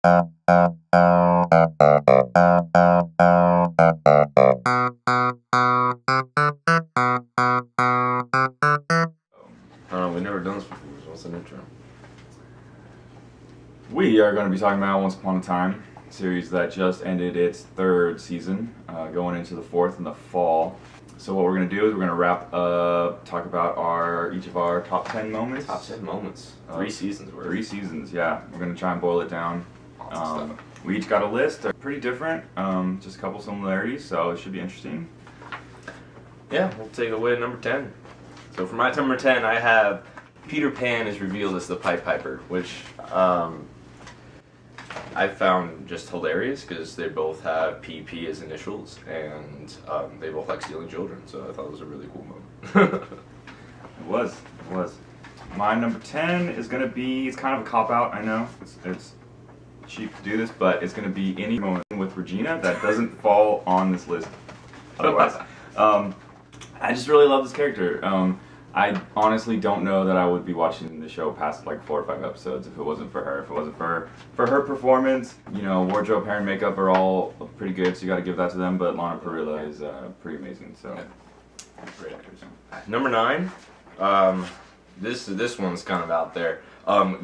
We've never done this before, so what's an intro? We are going to be talking about Once Upon a Time, a series that just ended its third season, going into the fourth in the fall. So what we're going to do is we're going to wrap up, talk about each of our top 10 moments. Top 10 moments. 3 seasons worth. 3 seasons, yeah. We're going to try and boil it down. We each got a list. They're pretty different, just a couple similarities, so it should be interesting. Yeah, we'll take away number 10. So for my number 10, I have Peter Pan is revealed as the Pied Piper, which I found just hilarious because they both have PP as initials, and they both like stealing children, so I thought it was a really cool moment. It was. My number 10 is going to be, it's kind of a cop-out, I know. It's cheap to do this, but it's going to be any moment with Regina that doesn't fall on this list otherwise. I just really love this character. I honestly don't know that I would be watching the show past like 4 or 5 episodes if it wasn't for her. If it wasn't for her performance, you know, wardrobe, hair, and makeup are all pretty good, so you got to give that to them. But Lana Parrilla is pretty amazing. So, great actors. Number 9, this one's kind of out there.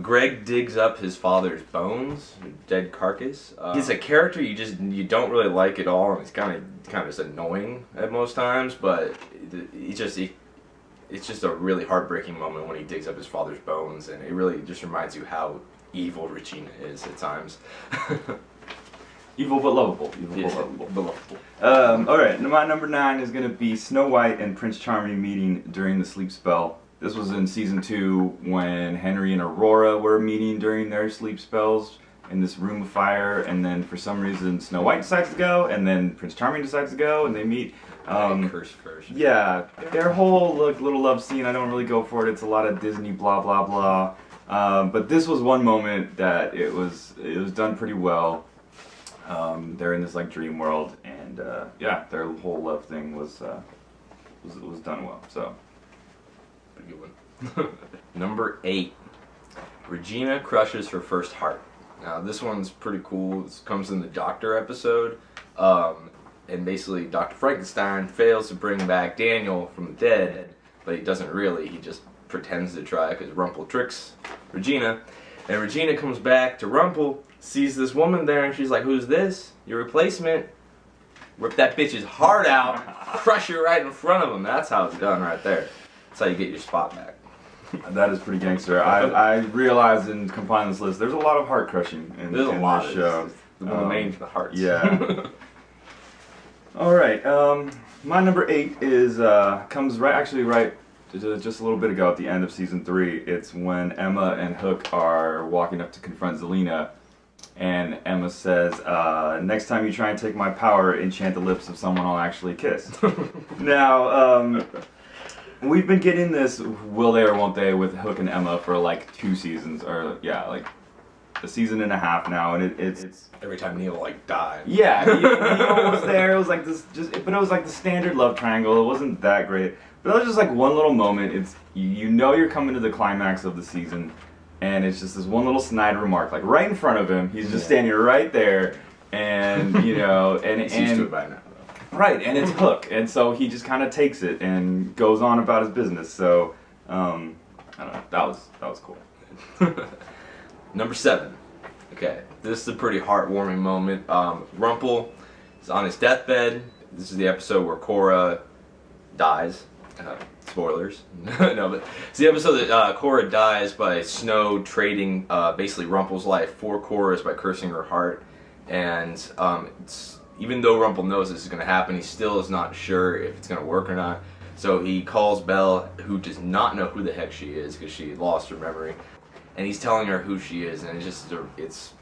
Greg digs up his father's bones, dead carcass. He's a character you don't really like at all, and he's kind of just annoying at most times. But it's just a really heartbreaking moment when he digs up his father's bones, and it really just reminds you how evil Regina is at times. Evil but lovable. Alright, my number 9 is going to be Snow White and Prince Charming meeting during the sleep spell. This was in season 2 when Henry and Aurora were meeting during their sleep spells in this room of fire, and then for some reason Snow White decides to go, and then Prince Charming decides to go, and they meet. Curse first. Yeah, their whole little love scene, I don't really go for it. It's a lot of Disney blah blah blah. But this was one moment that it was done pretty well. They're in this like dream world, and yeah, their whole love thing was done well. So. Pretty good one. Number 8, Regina crushes her first heart. Now this one's pretty cool. This comes in the Doctor episode, and basically Dr. Frankenstein fails to bring back Daniel from the dead, but he doesn't really. He just pretends to try because Rumple tricks Regina, and Regina comes back to Rumple, sees this woman there, and she's like, "Who's this? Your replacement?" Rip that bitch's heart out, crush her right in front of him. That's how it's done right there. That's how you get your spot back. That is pretty gangster. I realized in compiling this list, there's a lot of heart crushing in this show. The main for the hearts. Yeah. All right. My number 8 is comes right just a little bit ago at the end of season 3. It's when Emma and Hook are walking up to confront Zelina, and Emma says, "Next time you try and take my power, enchant the lips of someone I'll actually kiss." Now. We've been getting this will they or won't they with Hook and Emma for like 2 seasons, or yeah, like a season and a half now, and it's every time Neil like died. Yeah, Neil was there. It was like this, but it was like the standard love triangle. It wasn't that great, but it was just like one little moment. It's you know you're coming to the climax of the season, and it's just this one little snide remark, like right in front of him. He's just standing right there, and you know, and He's used to it by now. Right, and it's Hook, and so he just kind of takes it and goes on about his business. So, I don't know. That was cool. Number 7. Okay, this is a pretty heartwarming moment. Rumple is on his deathbed. This is the episode where Cora dies. Spoilers. No, but it's the episode that Cora dies by Snow trading basically Rumple's life for Cora's by cursing her heart, and even though Rumple knows this is going to happen, he still is not sure if it's going to work or not. So he calls Belle, who does not know who the heck she is because she lost her memory, and he's telling her who she is, and it's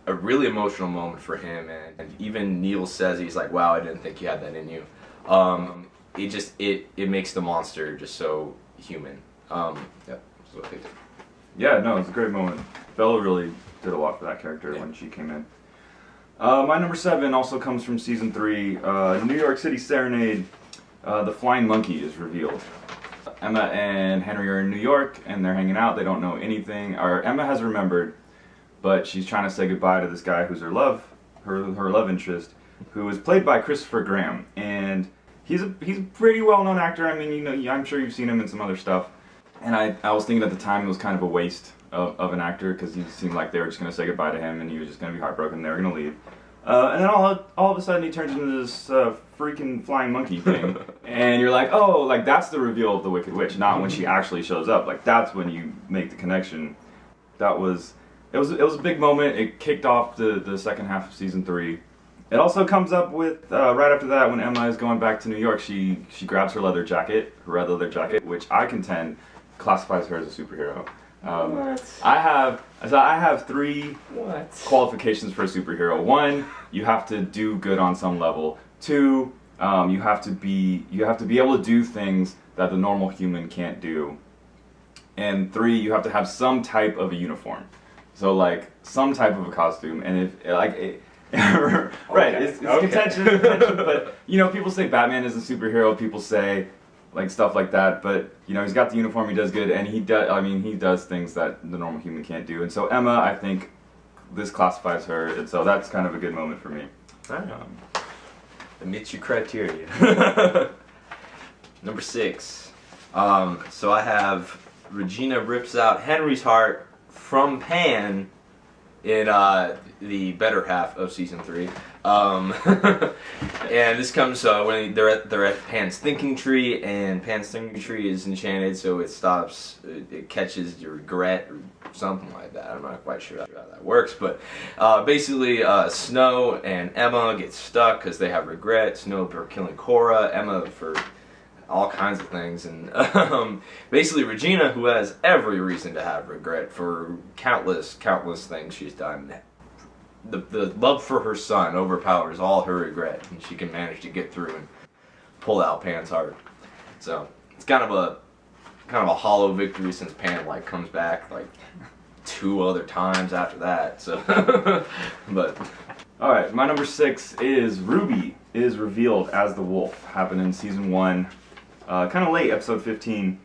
a really emotional moment for him. And even Neil says, he's like, "Wow, I didn't think you had that in you." It makes the monster just so human. Yeah, that's what I think. Yeah, no, it's a great moment. Belle really did a lot for that character when she came in. My number 7 also comes from season 3. New York City Serenade. The Flying Monkey is revealed. Emma and Henry are in New York, and they're hanging out. They don't know anything. Emma has remembered but she's trying to say goodbye to this guy who's her love interest, who is played by Christopher Graham, and he's a pretty well-known actor. I mean, I'm sure you've seen him in some other stuff. And I was thinking at the time it was kind of a waste of an actor, because he seemed like they were just going to say goodbye to him and he was just going to be heartbroken and they were going to leave. And then all of a sudden he turns into this freaking flying monkey thing. And you're like, oh, like that's the reveal of the Wicked Witch, not when she actually shows up. Like that's when you make the connection. It was a big moment. It kicked off the second half of season 3. It also comes up with, right after that, when Emma is going back to New York, she grabs her red leather jacket, which I contend classifies her as a superhero. What? I have 3 qualifications for a superhero. 1, you have to do good on some level. 2, you have to be able to do things that the normal human can't do. And 3, you have to have some type of a uniform. So like some type of a costume. And right, it's contention, but people say Batman is a superhero. People say like stuff like that, but he's got the uniform, he does good, and he does things that the normal human can't do. And so Emma, I think this classifies her, and so that's kind of a good moment for me. That meets your criteria. Number 6. So I have Regina rips out Henry's heart from Pan in the better half of season 3. And this comes when they're at Pan's thinking tree, and Pan's thinking tree is enchanted, so it catches your regret or something like that. I'm not quite sure how that works, but basically Snow and Emma get stuck because they have regret. Snow for killing Cora, Emma for all kinds of things, and basically Regina, who has every reason to have regret for countless things she's done. The love for her son overpowers all her regret, and she can manage to get through and pull out Pan's heart. So it's kind of a hollow victory, since Pan comes back 2 other times after that. So, but all right, my number 6 is Ruby is revealed as the wolf. Happened in season 1, kind of late, episode 15.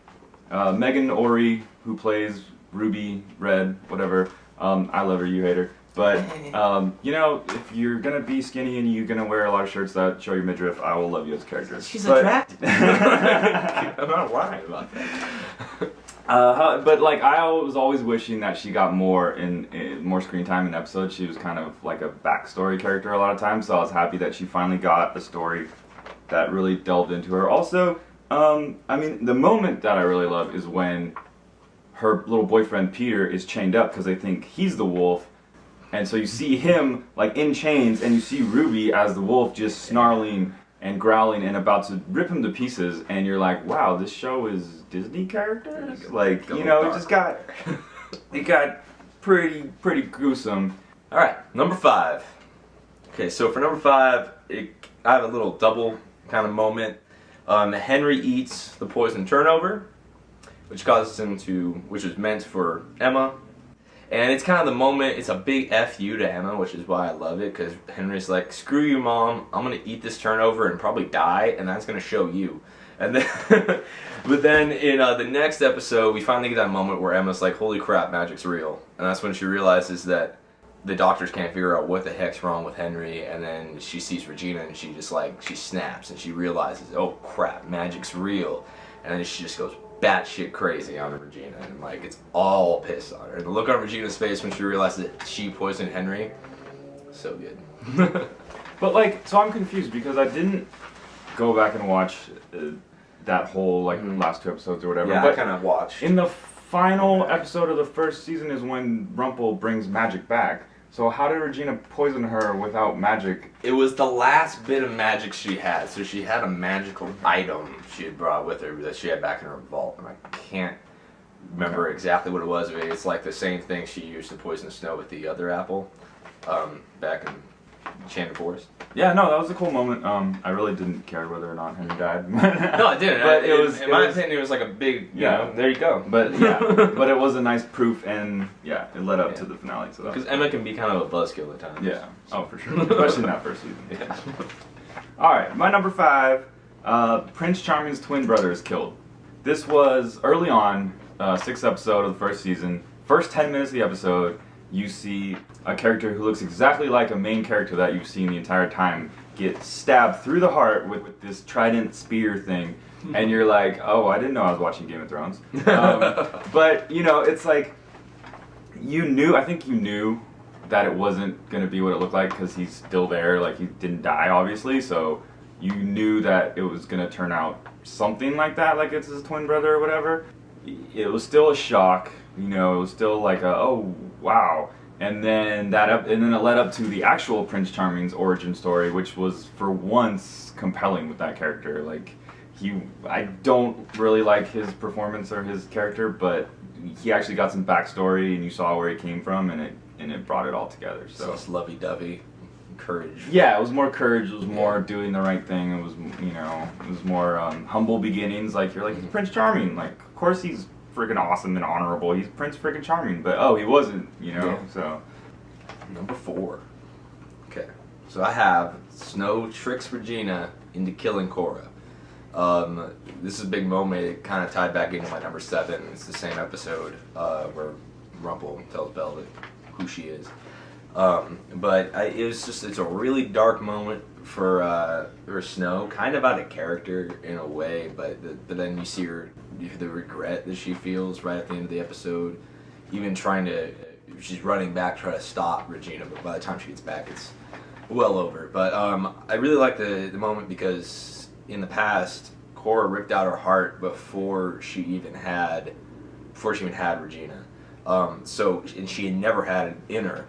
Megan Ori, who plays Ruby, Red, whatever. I love her, you hate her. But, if you're going to be skinny and you're going to wear a lot of shirts that show your midriff, I will love you as a character. She's attractive. I'm not lying about that. But I was always wishing that she got more more screen time in episodes. She was kind of like a backstory character a lot of times, so I was happy that she finally got a story that really delved into her. Also, the moment that I really love is when her little boyfriend Peter is chained up because they think he's the wolf. And so you see him in chains, and you see Ruby as the wolf just snarling and growling and about to rip him to pieces, and you're like, wow, this show is Disney characters? It got pretty gruesome. Alright, number 5. Okay, so for number 5, I have a little double kind of moment. Henry eats the poison turnover, which is meant for Emma. And it's kind of the moment, it's a big F you to Emma, which is why I love it, because Henry's like, screw you, Mom, I'm going to eat this turnover and probably die, and that's going to show you. And then, but then in the next episode, we finally get that moment where Emma's like, holy crap, magic's real. And that's when she realizes that the doctors can't figure out what the heck's wrong with Henry, and then she sees Regina, and she just she snaps, and she realizes, oh crap, magic's real. And then she just goes batshit crazy on Regina, and it's all pissed on her. And the look on Regina's face when she realizes that she poisoned Henry, so good. But so I'm confused because I didn't go back and watch that whole last 2 episodes or whatever. Yeah, but I kind of watched. In the final episode of the first season is when Rumple brings magic back. So how did Regina poison her without magic? It was the last bit of magic she had. So she had a magical item she had brought with her that she had back in her vault. And I can't remember exactly what it was. But it's the same thing she used to poison Snow with the other apple back in Enchanted Forest. Yeah, no, that was a cool moment. I really didn't care whether or not Henry died. No, I didn't. But in my opinion, it was a big, there you go. But but it was a nice proof, and it led up to the finale. So because Emma can be kind of a buzzkill at times. Yeah, oh for sure, especially in that first season. Yeah. All right, my number 5, Prince Charming's twin brother is killed. This was early on, 6th episode of the first season, first 10 minutes of the episode. you see a character who looks exactly like a main character that you've seen the entire time get stabbed through the heart with this trident spear thing, and you're like, oh, I didn't know I was watching Game of Thrones. But, you know, it's like, I think you knew that it wasn't going to be what it looked like because he's still there, like he didn't die obviously, so you knew that it was going to turn out something like that, like it's his twin brother or whatever. It was still a shock, you know, it was still like oh wow. And then it led up to the actual Prince Charming's origin story, which was for once compelling with that character. Like I don't really like his performance or his character, but he actually got some backstory and you saw where he came from, and it brought it all together. So it's lovey-dovey, courage. Yeah, it was more courage. It was more doing the right thing. It was, you know, it was more humble beginnings. Like you're like, he's Prince Charming. Like of course he's freaking awesome and honorable. He's Prince freaking Charming. But he wasn't. You know. Yeah. So number 4. Okay, so I have Snow tricks Regina into killing Cora. This is a big moment. It kind of tied back into my number 7. It's the same episode where Rumple tells Belle who she is. But it's a really dark moment for Snow, kind of out of character in a way, but then you see the regret that she feels right at the end of the episode, even she's running back trying to stop Regina, but by the time she gets back it's well over. But I really like the moment because in the past Cora ripped out her heart before she even had Regina. And she had never had an inner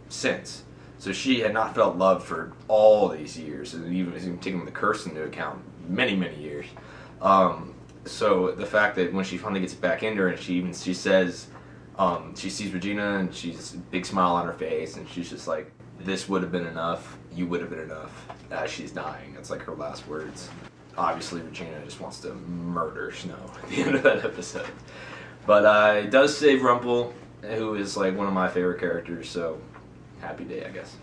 since. So she had not felt love for all these years, and even taking the curse into account, many, many years. So the fact that when she finally gets back into her, and she says, she sees Regina, and she's a big smile on her face, and she's just like, "This would have been enough. You would have been enough." As she's dying, that's like her last words. Obviously, Regina just wants to murder Snow at the end of that episode. But it does save Rumple, who is like one of my favorite characters, so happy day, I guess.